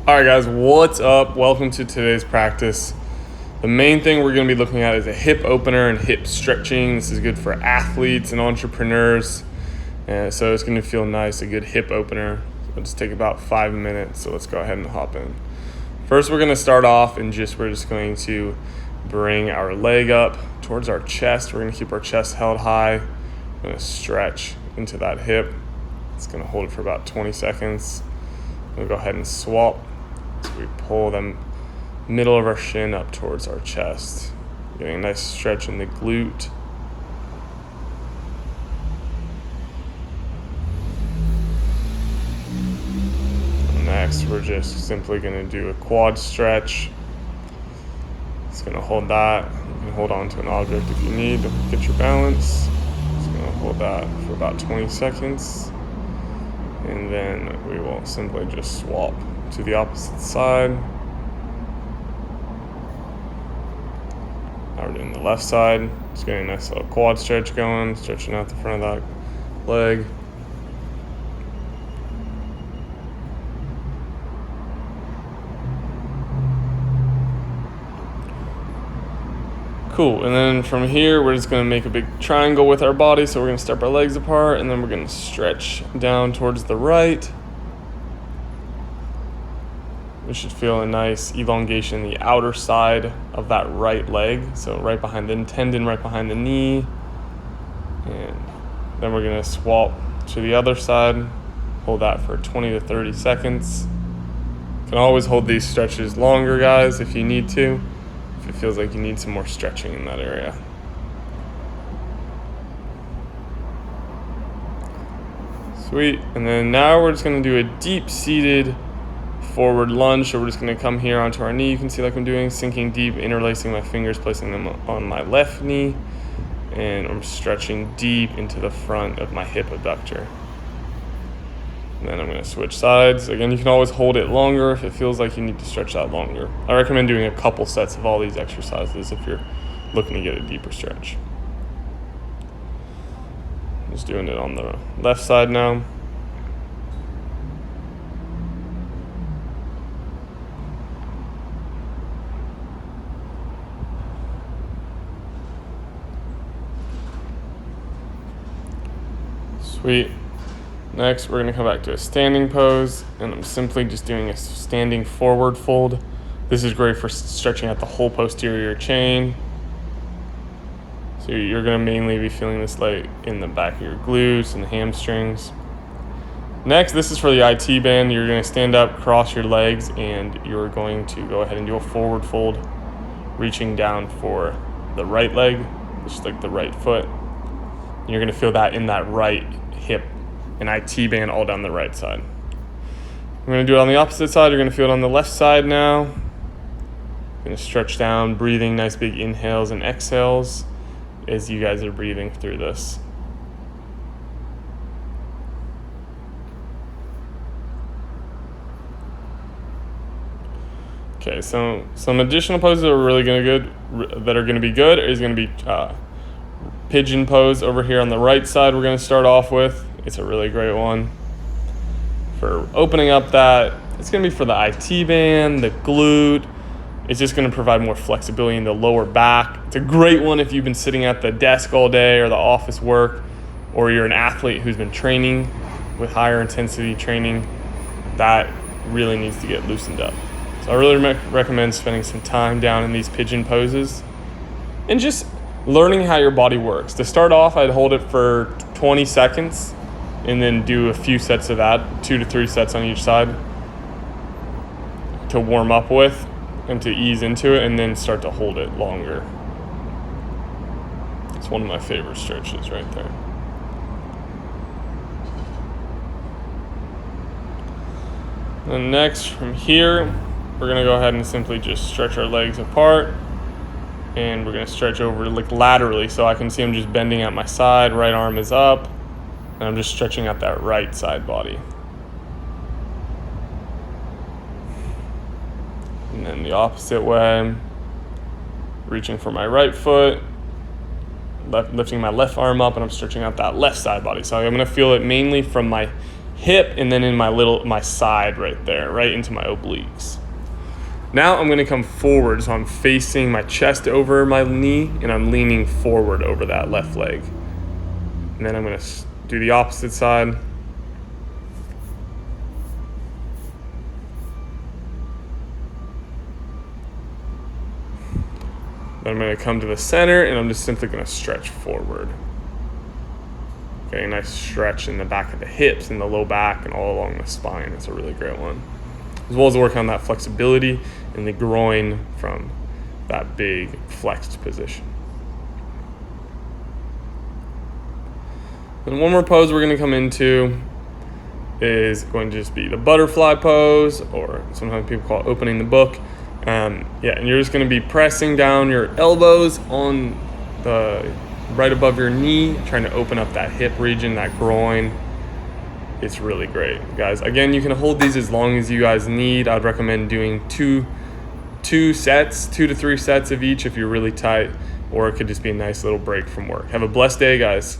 All right, guys, what's up? Welcome to today's practice. The main thing we're going to be looking at is a hip opener and hip stretching. This is good for athletes and entrepreneurs. And so it's going to feel nice, a good hip opener. It'll just take about 5 minutes, so let's go ahead and hop in. First, we're going to start off and we're just going to bring our leg up towards our chest. We're going to keep our chest held high. We're going to stretch into that hip. It's going to hold it for about 20 seconds. We'll go ahead and swap. So we pull the middle of our shin up towards our chest, getting a nice stretch in the glute. Next, we're just simply going to do a quad stretch. It's going to hold that. You can hold on to an object if you need to get your balance. It's going to hold that for about 20 seconds. And then we will simply just swap to the opposite side. Now we're doing the left side. Just getting a nice little quad stretch going, stretching out the front of that leg. Cool, and then from here, we're just gonna make a big triangle with our body. So we're gonna step our legs apart and then we're gonna stretch down towards the right. We should feel a nice elongation in the outer side of that right leg. So right behind the tendon, right behind the knee. And then we're gonna swap to the other side. Hold that for 20 to 30 seconds. You can always hold these stretches longer, guys, if you need to. If it feels like you need some more stretching in that area. Sweet. And then now we're just going to do a deep-seated forward lunge. So we're just going to come here onto our knee. You can see like I'm doing, sinking deep, interlacing my fingers, placing them on my left knee. And I'm stretching deep into the front of my hip abductor. And then I'm going to switch sides. Again, you can always hold it longer if it feels like you need to stretch out longer. I recommend doing a couple sets of all these exercises if you're looking to get a deeper stretch. Just doing it on the left side now. Sweet. Next, we're going to come back to a standing pose, and I'm simply just doing a standing forward fold. This is great for stretching out the whole posterior chain. So you're going to mainly be feeling this like in the back of your glutes and the hamstrings. Next, this is for the IT band. You're going to stand up, cross your legs, and you're going to go ahead and do a forward fold, reaching down for the right leg, just like the right foot. And you're going to feel that in that right hip and IT band all down the right side. We're going to do it on the opposite side. You're going to feel it on the left side now. Going to stretch down, breathing nice big inhales and exhales as you guys are breathing through this. Okay, so some additional poses are really going to be good is going to be pigeon pose over here on the right side. We're going to start off with. It's a really great one for opening up that. It's going to be for the IT band, the glute. It's just going to provide more flexibility in the lower back. It's a great one if you've been sitting at the desk all day or the office work, or you're an athlete who's been training with higher intensity training. That really needs to get loosened up. So I really recommend spending some time down in these pigeon poses and just learning how your body works. To start off, I'd hold it for 20 seconds and then do a few sets of that, 2 to 3 sets on each side to warm up with and to ease into it, and then start to hold it longer. It's one of my favorite stretches right there. And next, from here, we're going to go ahead and simply just stretch our legs apart. And we're going to stretch over like laterally, so I can see I'm just bending at my side. Right arm is up, and I'm just stretching out that right side body. And then the opposite way, reaching for my right foot, lifting my left arm up, and I'm stretching out that left side body. So I'm going to feel it mainly from my hip and then in my side right there, right into my obliques. Now I'm gonna come forward, so I'm facing my chest over my knee and I'm leaning forward over that left leg. And then I'm gonna do the opposite side. Then I'm gonna come to the center and I'm just simply gonna stretch forward. Okay, nice stretch in the back of the hips and the low back and all along the spine. It's a really great one. As well as working on that flexibility in the groin from that big flexed position. And one more pose we're gonna come into is going to just be the butterfly pose, or sometimes people call it opening the book. And you're just gonna be pressing down your elbows on the right above your knee, trying to open up that hip region, that groin. It's really great, guys. Again, you can hold these as long as you guys need. I'd recommend doing two to 3 sets of each if you're really tight, or it could just be a nice little break from work. Have a blessed day, guys.